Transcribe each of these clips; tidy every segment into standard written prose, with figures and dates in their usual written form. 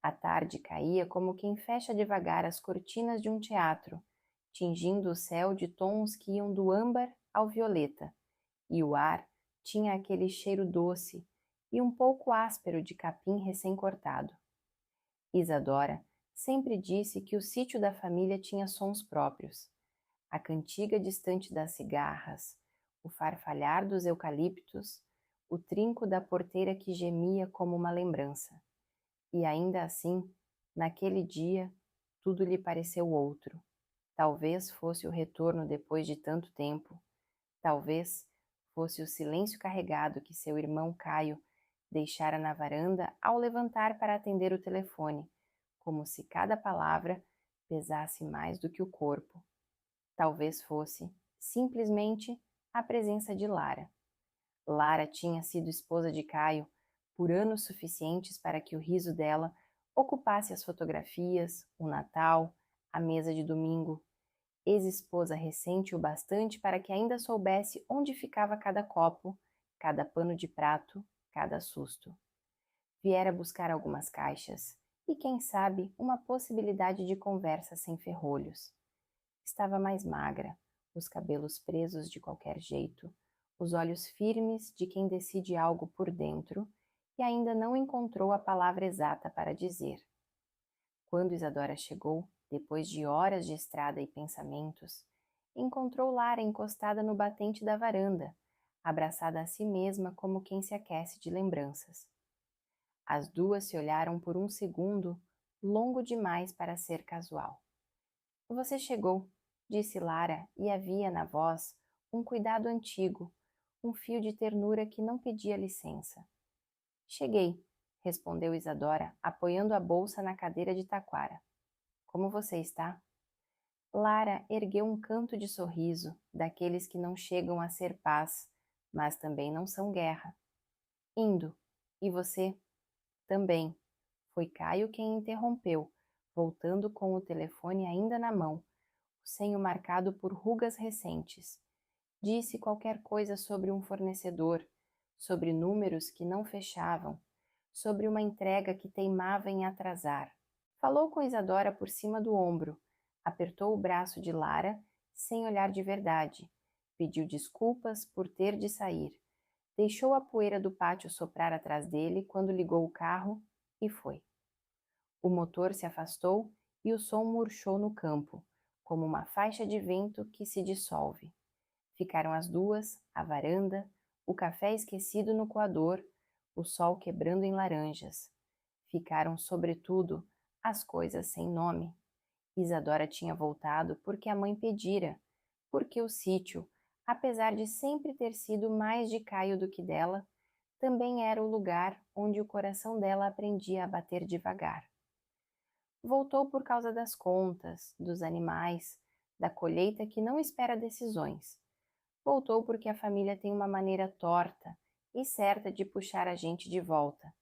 A tarde caía como quem fecha devagar as cortinas de um teatro, tingindo o céu de tons que iam do âmbar ao violeta, e o ar tinha aquele cheiro doce e um pouco áspero de capim recém-cortado. Isadora sempre disse que o sítio da família tinha sons próprios. A cantiga distante das cigarras, o farfalhar dos eucaliptos, o trinco da porteira que gemia como uma lembrança. E ainda assim, naquele dia, tudo lhe pareceu outro. Talvez fosse o retorno depois de tanto tempo. Talvez fosse o silêncio carregado que seu irmão Caio deixara na varanda ao levantar para atender o telefone, como se cada palavra pesasse mais do que o corpo. Talvez fosse, simplesmente, a presença de Lara. Lara tinha sido esposa de Caio por anos suficientes para que o riso dela ocupasse as fotografias, o Natal, a mesa de domingo. Ex-esposa recente o bastante para que ainda soubesse onde ficava cada copo, cada pano de prato, cada susto. Viera buscar algumas caixas e, quem sabe, uma possibilidade de conversa sem ferrolhos. Estava mais magra, os cabelos presos de qualquer jeito, os olhos firmes de quem decide algo por dentro e ainda não encontrou a palavra exata para dizer. Quando Isadora chegou, depois de horas de estrada e pensamentos, encontrou Lara encostada no batente da varanda, abraçada a si mesma como quem se aquece de lembranças. As duas se olharam por um segundo, longo demais para ser casual. Você chegou, disse Lara, e havia na voz um cuidado antigo, um fio de ternura que não pedia licença. Cheguei, respondeu Isadora, apoiando a bolsa na cadeira de taquara. Como você está? Lara ergueu um canto de sorriso, daqueles que não chegam a ser paz, mas também não são guerra. Indo. E você? Também. Foi Caio quem interrompeu, voltando com o telefone ainda na mão, o senho marcado por rugas recentes. Disse qualquer coisa sobre um fornecedor, sobre números que não fechavam, sobre uma entrega que teimava em atrasar. Falou com Isadora por cima do ombro, apertou o braço de Lara, sem olhar de verdade, pediu desculpas por ter de sair, deixou a poeira do pátio soprar atrás dele quando ligou o carro e foi. O motor se afastou e o som murchou no campo, como uma faixa de vento que se dissolve. Ficaram as duas, a varanda, o café esquecido no coador, o sol quebrando em laranjas. Ficaram, sobretudo, as coisas sem nome. Isadora tinha voltado porque a mãe pedira, porque o sítio, apesar de sempre ter sido mais de Caio do que dela, também era o lugar onde o coração dela aprendia a bater devagar. Voltou por causa das contas, dos animais, da colheita que não espera decisões. Voltou porque a família tem uma maneira torta e certa de puxar a gente de volta.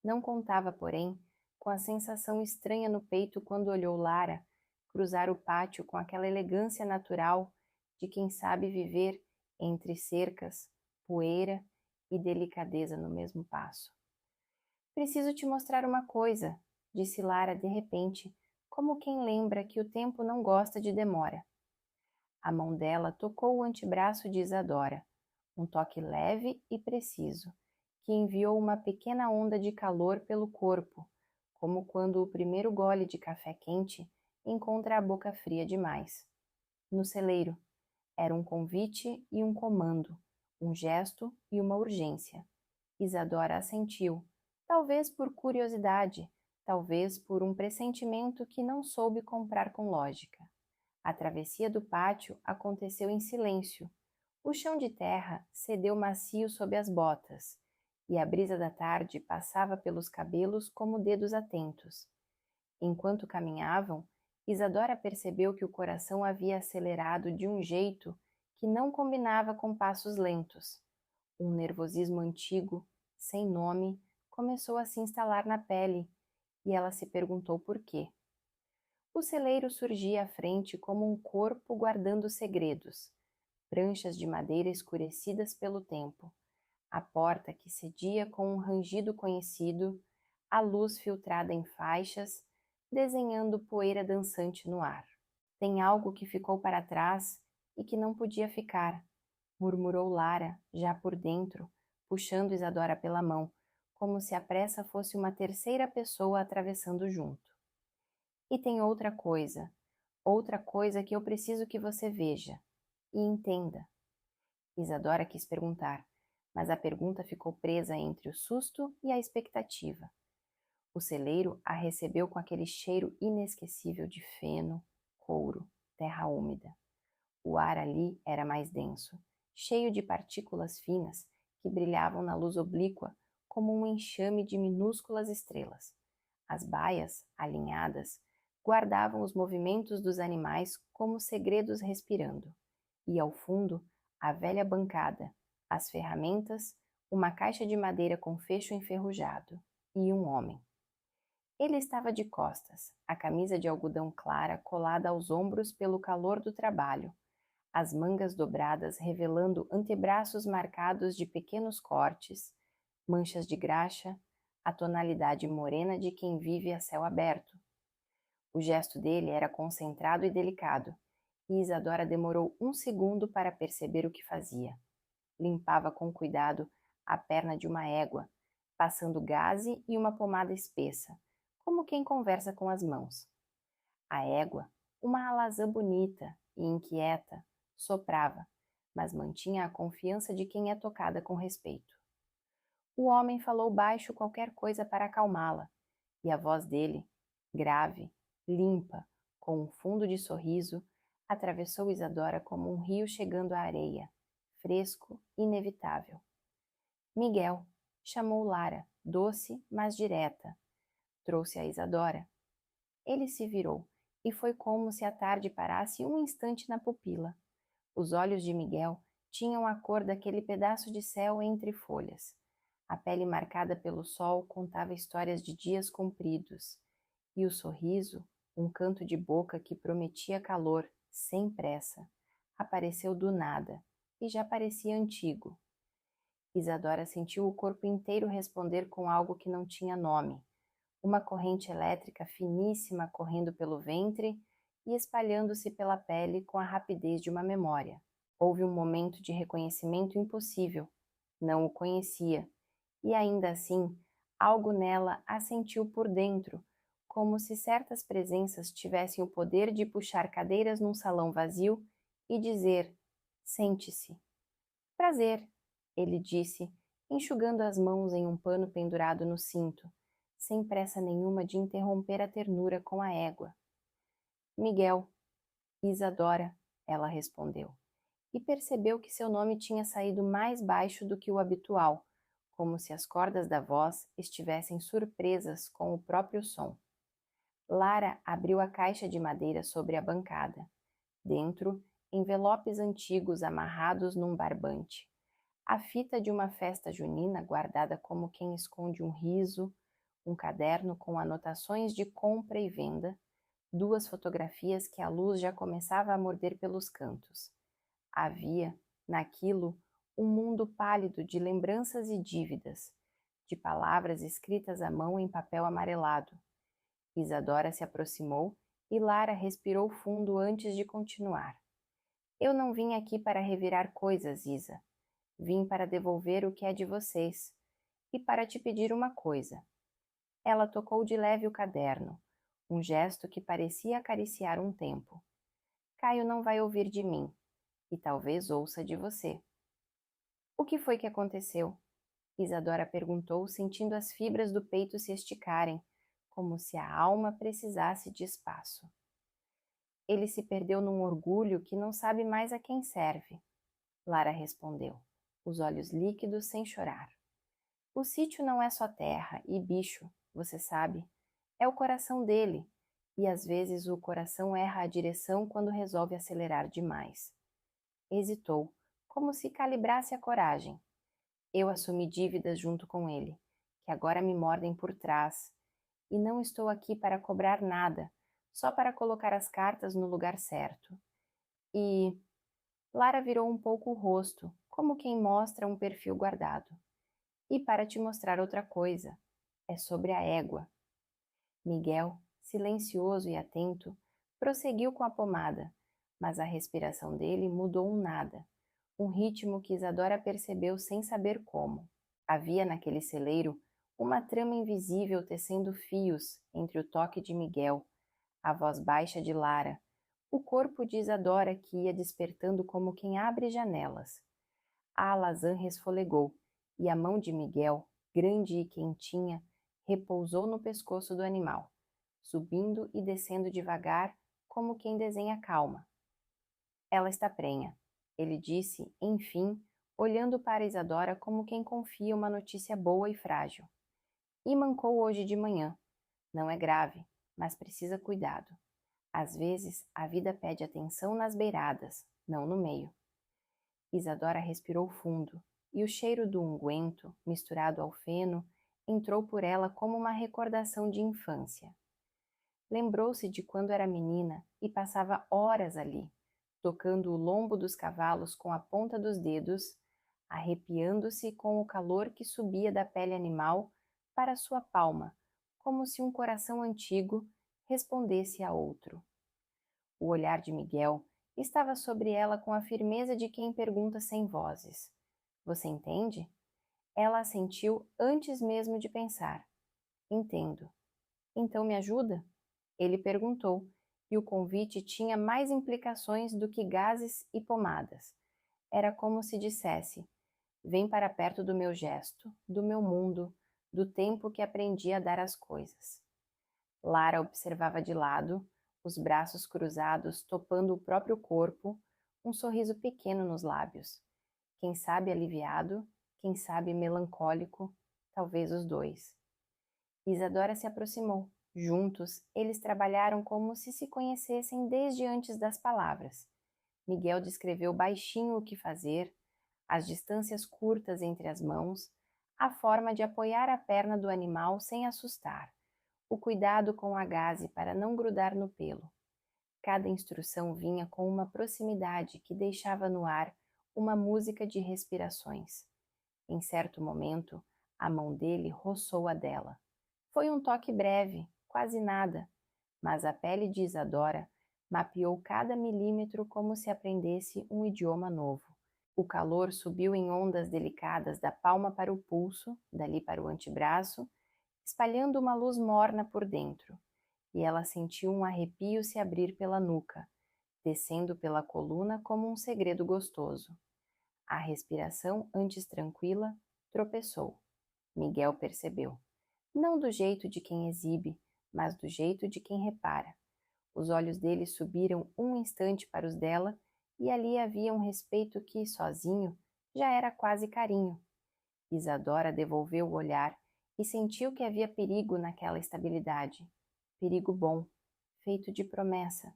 Não contava, porém, com a sensação estranha no peito quando olhou Lara cruzar o pátio com aquela elegância natural de quem sabe viver entre cercas, poeira e delicadeza no mesmo passo. Preciso te mostrar uma coisa, disse Lara de repente, como quem lembra que o tempo não gosta de demora. A mão dela tocou o antebraço de Isadora, um toque leve e preciso, que enviou uma pequena onda de calor pelo corpo, como quando o primeiro gole de café quente encontra a boca fria demais. No celeiro, era um convite e um comando, um gesto e uma urgência. Isadora assentiu, talvez por curiosidade, talvez por um pressentimento que não soube comprar com lógica. A travessia do pátio aconteceu em silêncio. O chão de terra cedeu macio sob as botas, e a brisa da tarde passava pelos cabelos como dedos atentos. Enquanto caminhavam, Isadora percebeu que o coração havia acelerado de um jeito que não combinava com passos lentos. Um nervosismo antigo, sem nome, começou a se instalar na pele, e ela se perguntou por quê. O celeiro surgia à frente como um corpo guardando segredos, pranchas de madeira escurecidas pelo tempo, a porta que cedia com um rangido conhecido, a luz filtrada em faixas, desenhando poeira dançante no ar. Tem algo que ficou para trás e que não podia ficar, murmurou Lara, já por dentro, puxando Isadora pela mão, como se a pressa fosse uma terceira pessoa atravessando junto. E tem outra coisa que eu preciso que você veja e entenda. Isadora quis perguntar, mas a pergunta ficou presa entre o susto e a expectativa. O celeiro a recebeu com aquele cheiro inesquecível de feno, couro, terra úmida. O ar ali era mais denso, cheio de partículas finas que brilhavam na luz oblíqua como um enxame de minúsculas estrelas. As baias, alinhadas, guardavam os movimentos dos animais como segredos respirando. E ao fundo, a velha bancada, as ferramentas, uma caixa de madeira com fecho enferrujado e um homem. Ele estava de costas, a camisa de algodão clara colada aos ombros pelo calor do trabalho, as mangas dobradas revelando antebraços marcados de pequenos cortes, manchas de graxa, a tonalidade morena de quem vive a céu aberto. O gesto dele era concentrado e delicado, e Isadora demorou um segundo para perceber o que fazia. Limpava com cuidado a perna de uma égua, passando gaze e uma pomada espessa, como quem conversa com as mãos. A égua, uma alazã bonita e inquieta, soprava, mas mantinha a confiança de quem é tocada com respeito. O homem falou baixo qualquer coisa para acalmá-la, e a voz dele, grave, limpa, com um fundo de sorriso, atravessou Isadora como um rio chegando à areia, fresco, inevitável. Miguel, chamou Lara, doce, mas direta. Trouxe a Isadora. Ele se virou, e foi como se a tarde parasse um instante na pupila. Os olhos de Miguel tinham a cor daquele pedaço de céu entre folhas. A pele marcada pelo sol contava histórias de dias compridos. E o sorriso, um canto de boca que prometia calor, sem pressa, apareceu do nada e já parecia antigo. Isadora sentiu o corpo inteiro responder com algo que não tinha nome. Uma corrente elétrica finíssima correndo pelo ventre e espalhando-se pela pele com a rapidez de uma memória. Houve um momento de reconhecimento impossível. Não o conhecia, e ainda assim, algo nela a sentiu por dentro, como se certas presenças tivessem o poder de puxar cadeiras num salão vazio e dizer: sente-se. Prazer, ele disse, enxugando as mãos em um pano pendurado no cinto, sem pressa nenhuma de interromper a ternura com a égua. Miguel. Isadora, ela respondeu, e percebeu que seu nome tinha saído mais baixo do que o habitual, como se as cordas da voz estivessem surpresas com o próprio som. Lara abriu a caixa de madeira sobre a bancada. Dentro, envelopes antigos amarrados num barbante. A fita de uma festa junina guardada como quem esconde um riso, um caderno com anotações de compra e venda, 2 fotografias que a luz já começava a morder pelos cantos. Havia, naquilo, um mundo pálido de lembranças e dívidas, de palavras escritas à mão em papel amarelado. Isadora se aproximou e Lara respirou fundo antes de continuar. Eu não vim aqui para revirar coisas, Isa. Vim para devolver o que é de vocês e para te pedir uma coisa. Ela tocou de leve o caderno, um gesto que parecia acariciar um tempo. Caio não vai ouvir de mim, e talvez ouça de você. O que foi que aconteceu? Isadora perguntou, sentindo as fibras do peito se esticarem, como se a alma precisasse de espaço. Ele se perdeu num orgulho que não sabe mais a quem serve. Lara respondeu, os olhos líquidos sem chorar. O sítio não é só terra e bicho, você sabe. É o coração dele, e às vezes o coração erra a direção quando resolve acelerar demais. Hesitou, como se calibrasse a coragem. Eu assumi dívidas junto com ele, que agora me mordem por trás, e não estou aqui para cobrar nada, só para colocar as cartas no lugar certo. E Lara virou um pouco o rosto, como quem mostra um perfil guardado. E para te mostrar outra coisa. É sobre a égua. Miguel, silencioso e atento, prosseguiu com a pomada, mas a respiração dele mudou um nada, um ritmo que Isadora percebeu sem saber como. Havia naquele celeiro uma trama invisível tecendo fios entre o toque de Miguel, a voz baixa de Lara, o corpo de Isadora que ia despertando como quem abre janelas. A alazã resfolegou, e a mão de Miguel, grande e quentinha, repousou no pescoço do animal, subindo e descendo devagar, como quem desenha calma. Ela está prenha, ele disse, enfim, olhando para Isadora como quem confia uma notícia boa e frágil. E mancou hoje de manhã. Não é grave, mas precisa cuidado. Às vezes, a vida pede atenção nas beiradas, não no meio. Isadora respirou fundo, e o cheiro do unguento, misturado ao feno, entrou por ela como uma recordação de infância. Lembrou-se de quando era menina e passava horas ali, tocando o lombo dos cavalos com a ponta dos dedos, arrepiando-se com o calor que subia da pele animal para sua palma, como se um coração antigo respondesse a outro. O olhar de Miguel estava sobre ela com a firmeza de quem pergunta sem vozes. Você entende? Ela assentiu antes mesmo de pensar. Entendo. Então me ajuda? Ele perguntou, e o convite tinha mais implicações do que gases e pomadas. Era como se dissesse: vem para perto do meu gesto, do meu mundo, do tempo que aprendi a dar às coisas. Lara observava de lado, os braços cruzados topando o próprio corpo, um sorriso pequeno nos lábios. Quem sabe aliviado, quem sabe melancólico, talvez os dois. Isadora se aproximou. Juntos, eles trabalharam como se conhecessem desde antes das palavras. Miguel descreveu baixinho o que fazer, as distâncias curtas entre as mãos, a forma de apoiar a perna do animal sem assustar, o cuidado com a gaze para não grudar no pelo. Cada instrução vinha com uma proximidade que deixava no ar uma música de respirações. Em certo momento, a mão dele roçou a dela. Foi um toque breve, quase nada, mas a pele de Isadora mapeou cada milímetro como se aprendesse um idioma novo. O calor subiu em ondas delicadas da palma para o pulso, dali para o antebraço, espalhando uma luz morna por dentro, e ela sentiu um arrepio se abrir pela nuca, descendo pela coluna como um segredo gostoso. A respiração, antes tranquila, tropeçou. Miguel percebeu. Não do jeito de quem exibe, mas do jeito de quem repara. Os olhos dele subiram um instante para os dela e ali havia um respeito que, sozinho, já era quase carinho. Isadora devolveu o olhar e sentiu que havia perigo naquela estabilidade. Perigo bom, feito de promessa.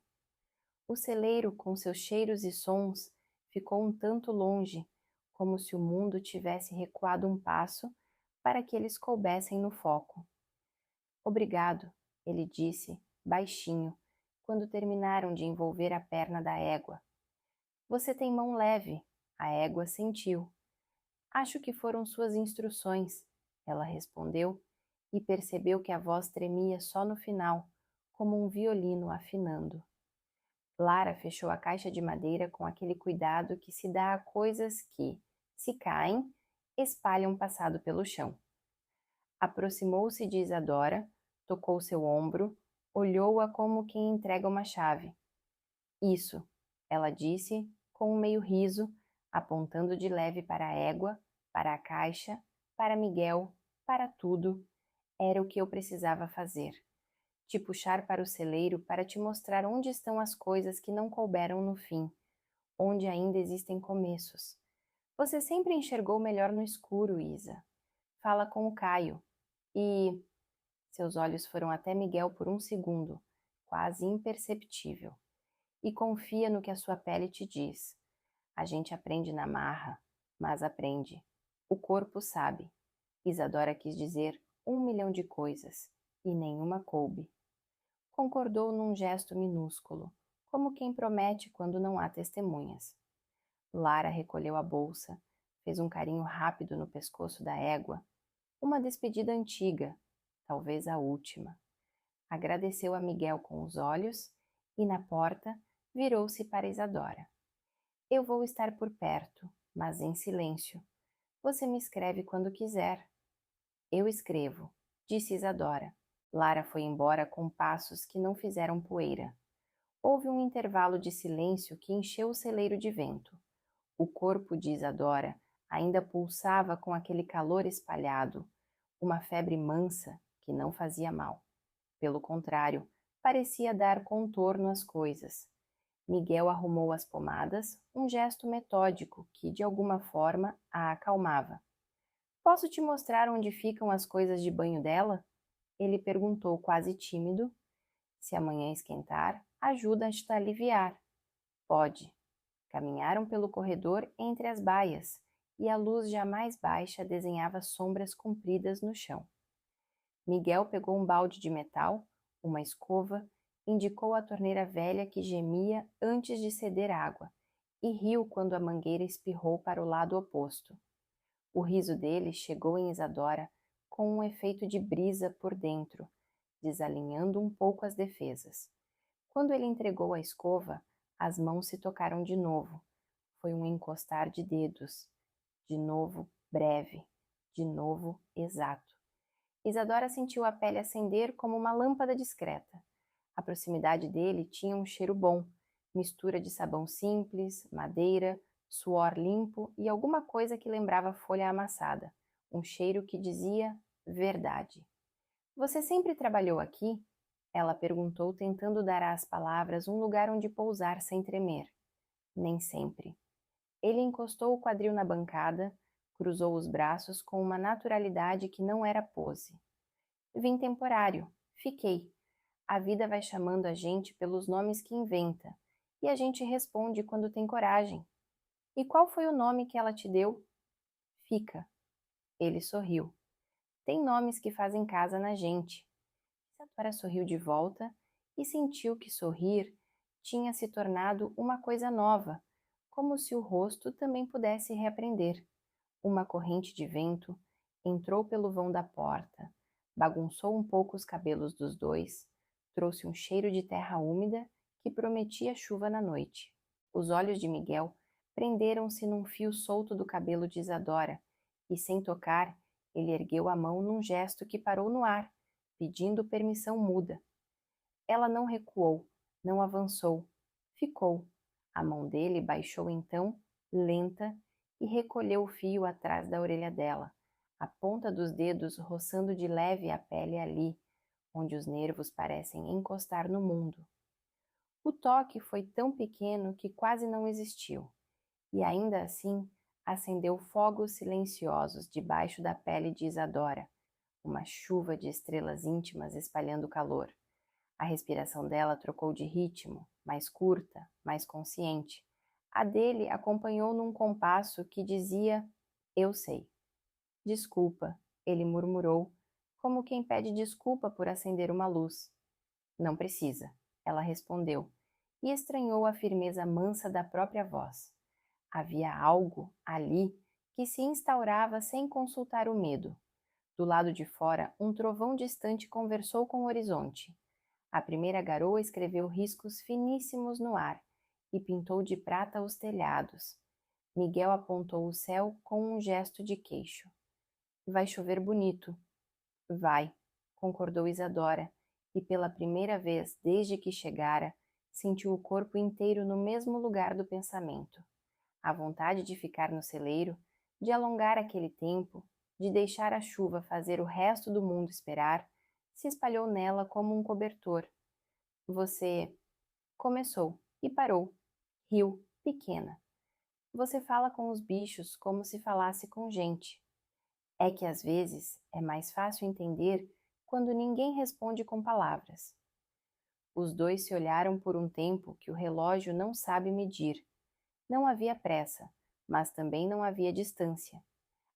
O celeiro, com seus cheiros e sons, ficou um tanto longe, como se o mundo tivesse recuado um passo para que eles coubessem no foco. Obrigado, ele disse, baixinho, quando terminaram de envolver a perna da égua. Você tem mão leve, a égua sentiu. Acho que foram suas instruções, ela respondeu, e percebeu que a voz tremia só no final, como um violino afinando. Lara fechou a caixa de madeira com aquele cuidado que se dá a coisas que, se caem, espalham passado pelo chão. Aproximou-se de Isadora, tocou seu ombro, olhou-a como quem entrega uma chave. Isso, ela disse, com um meio riso, apontando de leve para a égua, para a caixa, para Miguel, para tudo. Era o que eu precisava fazer. Te puxar para o celeiro para te mostrar onde estão as coisas que não couberam no fim, onde ainda existem começos. Você sempre enxergou melhor no escuro, Isa. Fala com o Caio. E... Seus olhos foram até Miguel por um segundo, quase imperceptível. E confia no que a sua pele te diz. A gente aprende na marra, mas aprende. O corpo sabe. Isadora quis dizer 1 milhão de coisas, e nenhuma coube. Concordou num gesto minúsculo, como quem promete quando não há testemunhas. Lara recolheu a bolsa, fez um carinho rápido no pescoço da égua, uma despedida antiga, talvez a última. Agradeceu a Miguel com os olhos e, na porta, virou-se para Isadora. Eu vou estar por perto, mas em silêncio. Você me escreve quando quiser. Eu escrevo, disse Isadora. Lara foi embora com passos que não fizeram poeira. Houve um intervalo de silêncio que encheu o celeiro de vento. O corpo de Isadora ainda pulsava com aquele calor espalhado, uma febre mansa que não fazia mal. Pelo contrário, parecia dar contorno às coisas. Miguel arrumou as pomadas, um gesto metódico que, de alguma forma, a acalmava. Posso te mostrar onde ficam as coisas de banho dela? Ele perguntou quase tímido. Se amanhã esquentar, ajuda a te aliviar. Pode. Caminharam pelo corredor entre as baias, e a luz já mais baixa desenhava sombras compridas no chão. Miguel pegou um balde de metal, uma escova, indicou a torneira velha que gemia antes de ceder água, e riu quando a mangueira espirrou para o lado oposto. O riso dele chegou em Isadora com um efeito de brisa por dentro, desalinhando um pouco as defesas. Quando ele entregou a escova, as mãos se tocaram de novo. Foi um encostar de dedos. De novo breve. De novo exato. Isadora sentiu a pele acender como uma lâmpada discreta. A proximidade dele tinha um cheiro bom, mistura de sabão simples, madeira, suor limpo e alguma coisa que lembrava folha amassada, um cheiro que dizia verdade. Você sempre trabalhou aqui? Ela perguntou, tentando dar às palavras um lugar onde pousar sem tremer. Nem sempre. Ele encostou o quadril na bancada, cruzou os braços com uma naturalidade que não era pose. Vim temporário. Fiquei. A vida vai chamando a gente pelos nomes que inventa, e a gente responde quando tem coragem. E qual foi o nome que ela te deu? Fica. Ele sorriu. Tem nomes que fazem casa na gente. Isadora sorriu de volta e sentiu que sorrir tinha se tornado uma coisa nova, como se o rosto também pudesse reaprender. Uma corrente de vento entrou pelo vão da porta, bagunçou um pouco os cabelos dos dois, trouxe um cheiro de terra úmida que prometia chuva na noite. Os olhos de Miguel prenderam-se num fio solto do cabelo de Isadora, e sem tocar, ele ergueu a mão num gesto que parou no ar, pedindo permissão muda. Ela não recuou, não avançou, ficou. A mão dele baixou então, lenta, e recolheu o fio atrás da orelha dela, a ponta dos dedos roçando de leve a pele ali, onde os nervos parecem encostar no mundo. O toque foi tão pequeno que quase não existiu, e ainda assim acendeu fogos silenciosos debaixo da pele de Isadora, uma chuva de estrelas íntimas espalhando calor. A respiração dela trocou de ritmo, mais curta, mais consciente. A dele acompanhou num compasso que dizia: eu sei. Desculpa, ele murmurou, como quem pede desculpa por acender uma luz. Não precisa, ela respondeu, e estranhou a firmeza mansa da própria voz. Havia algo ali que se instaurava sem consultar o medo. Do lado de fora, um trovão distante conversou com o horizonte. A primeira garoa escreveu riscos finíssimos no ar e pintou de prata os telhados. Miguel apontou o céu com um gesto de queixo. Vai chover bonito. Vai, concordou Isadora, e pela primeira vez desde que chegara, sentiu o corpo inteiro no mesmo lugar do pensamento. A vontade de ficar no celeiro, de alongar aquele tempo, de deixar a chuva fazer o resto do mundo esperar, se espalhou nela como um cobertor. Você começou e parou. Riu, pequena. Você fala com os bichos como se falasse com gente. É que às vezes é mais fácil entender quando ninguém responde com palavras. Os dois se olharam por um tempo que o relógio não sabe medir. Não havia pressa, mas também não havia distância.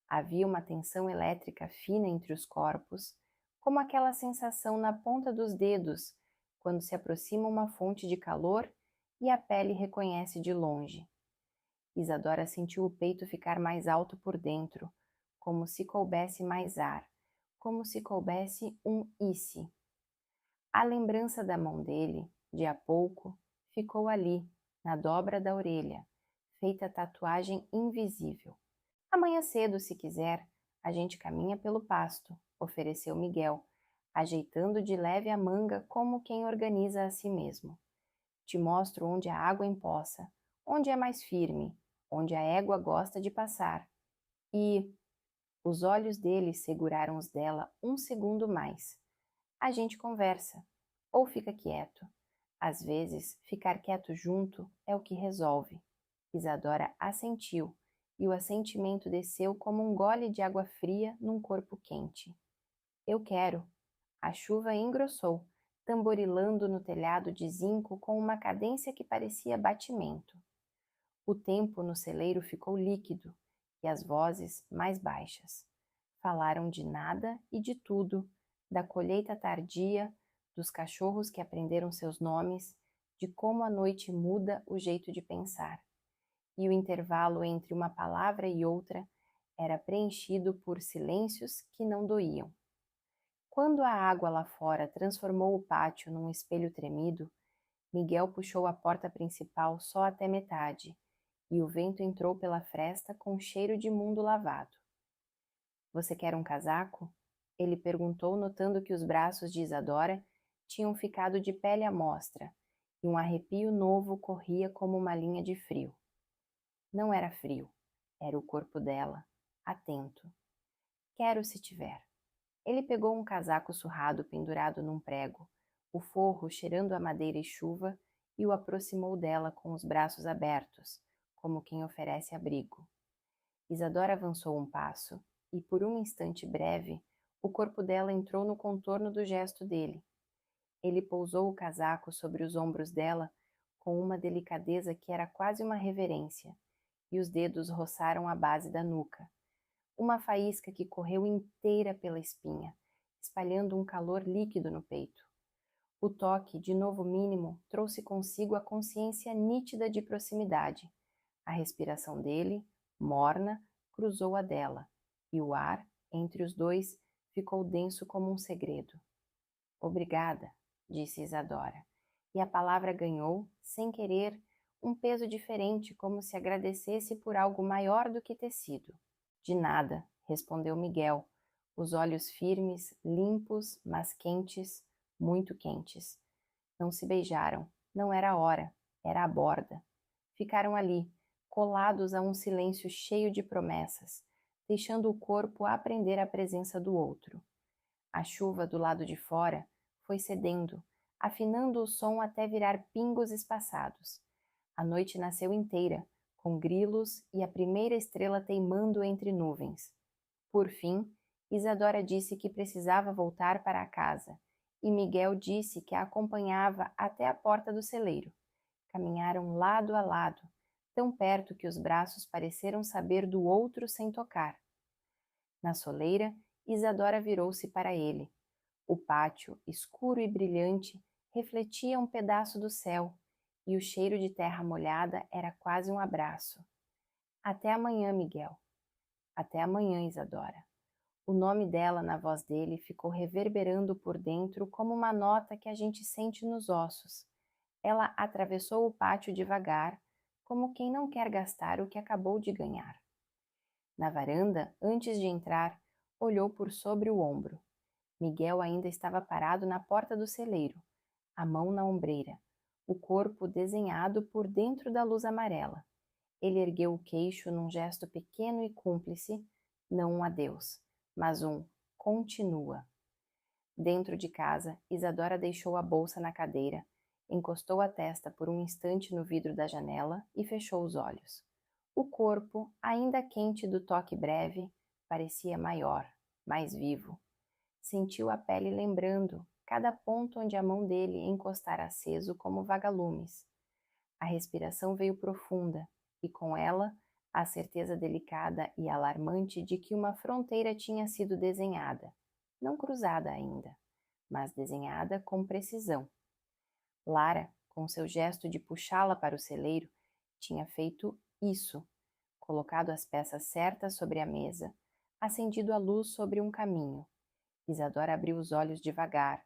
Havia uma tensão elétrica fina entre os corpos, como aquela sensação na ponta dos dedos quando se aproxima uma fonte de calor e a pele reconhece de longe. Isadora sentiu o peito ficar mais alto por dentro, como se coubesse mais ar, como se coubesse um "e se". A lembrança da mão dele, de há pouco, ficou ali, na dobra da orelha, feita tatuagem invisível. Amanhã cedo, se quiser, a gente caminha pelo pasto, ofereceu Miguel, ajeitando de leve a manga como quem organiza a si mesmo. Te mostro onde a água empoça, onde é mais firme, onde a égua gosta de passar. E os olhos dele seguraram os dela um segundo mais. A gente conversa, ou fica quieto. Às vezes, ficar quieto junto é o que resolve. Isadora assentiu, e o assentimento desceu como um gole de água fria num corpo quente. Eu quero. A chuva engrossou, tamborilando no telhado de zinco com uma cadência que parecia batimento. O tempo no celeiro ficou líquido e as vozes mais baixas. Falaram de nada e de tudo, da colheita tardia, dos cachorros que aprenderam seus nomes, de como a noite muda o jeito de pensar. E o intervalo entre uma palavra e outra era preenchido por silêncios que não doíam. Quando a água lá fora transformou o pátio num espelho tremido, Miguel puxou a porta principal só até metade, e o vento entrou pela fresta com cheiro de mundo lavado. Você quer um casaco? Ele perguntou, notando que os braços de Isadora tinham ficado de pele à mostra, e um arrepio novo corria como uma linha de frio. Não era frio, era o corpo dela, atento. Quero se tiver. Ele pegou um casaco surrado pendurado num prego, o forro cheirando a madeira e chuva, e o aproximou dela com os braços abertos, como quem oferece abrigo. Isadora avançou um passo, e por um instante breve, o corpo dela entrou no contorno do gesto dele. Ele pousou o casaco sobre os ombros dela com uma delicadeza que era quase uma reverência, e os dedos roçaram a base da nuca. Uma faísca que correu inteira pela espinha, espalhando um calor líquido no peito. O toque, de novo mínimo, trouxe consigo a consciência nítida de proximidade. A respiração dele, morna, cruzou a dela, e o ar, entre os dois, ficou denso como um segredo. Obrigada, disse Isadora, e a palavra ganhou, sem querer, um peso diferente, como se agradecesse por algo maior do que tecido. De nada, respondeu Miguel, os olhos firmes, limpos, mas quentes, muito quentes. Não se beijaram, não era a hora, era a borda. Ficaram ali, colados a um silêncio cheio de promessas, deixando o corpo aprender a presença do outro. A chuva do lado de fora foi cedendo, afinando o som até virar pingos espaçados. A noite nasceu inteira, com grilos e a primeira estrela teimando entre nuvens. Por fim, Isadora disse que precisava voltar para a casa, e Miguel disse que a acompanhava até a porta do celeiro. Caminharam lado a lado, tão perto que os braços pareceram saber do outro sem tocar. Na soleira, Isadora virou-se para ele. O pátio, escuro e brilhante, refletia um pedaço do céu, e o cheiro de terra molhada era quase um abraço. Até amanhã, Miguel. Até amanhã, Isadora. O nome dela na voz dele ficou reverberando por dentro como uma nota que a gente sente nos ossos. Ela atravessou o pátio devagar, como quem não quer gastar o que acabou de ganhar. Na varanda, antes de entrar, olhou por sobre o ombro. Miguel ainda estava parado na porta do celeiro, a mão na ombreira, o corpo desenhado por dentro da luz amarela. Ele ergueu o queixo num gesto pequeno e cúmplice, não um adeus, mas um continua. Dentro de casa, Isadora deixou a bolsa na cadeira, encostou a testa por um instante no vidro da janela e fechou os olhos. O corpo, ainda quente do toque breve, parecia maior, mais vivo. Sentiu a pele lembrando, cada ponto onde a mão dele encostara aceso como vagalumes. A respiração veio profunda, e com ela, a certeza delicada e alarmante de que uma fronteira tinha sido desenhada, não cruzada ainda, mas desenhada com precisão. Lara, com seu gesto de puxá-la para o celeiro, tinha feito isso, colocado as peças certas sobre a mesa, acendido a luz sobre um caminho. Isadora abriu os olhos devagar.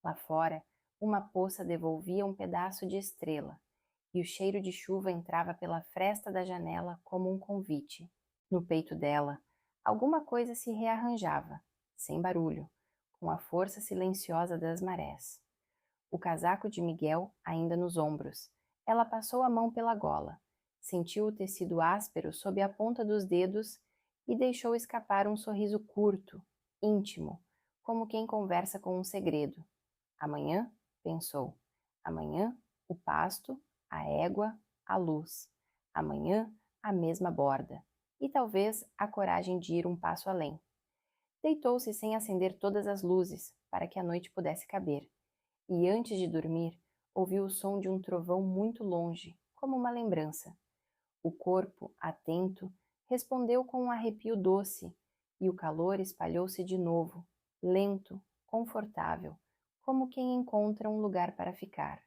Lá fora, uma poça devolvia um pedaço de estrela, e o cheiro de chuva entrava pela fresta da janela como um convite. No peito dela, alguma coisa se rearranjava, sem barulho, com a força silenciosa das marés. O casaco de Miguel ainda nos ombros. Ela passou a mão pela gola, sentiu o tecido áspero sob a ponta dos dedos e deixou escapar um sorriso curto, íntimo, como quem conversa com um segredo. Amanhã, pensou, amanhã o pasto, a égua, a luz. Amanhã a mesma borda. E talvez a coragem de ir um passo além. Deitou-se sem acender todas as luzes, para que a noite pudesse caber. E antes de dormir, ouviu o som de um trovão muito longe, como uma lembrança. O corpo, atento, respondeu com um arrepio doce, e o calor espalhou-se de novo, lento, confortável, como quem encontra um lugar para ficar.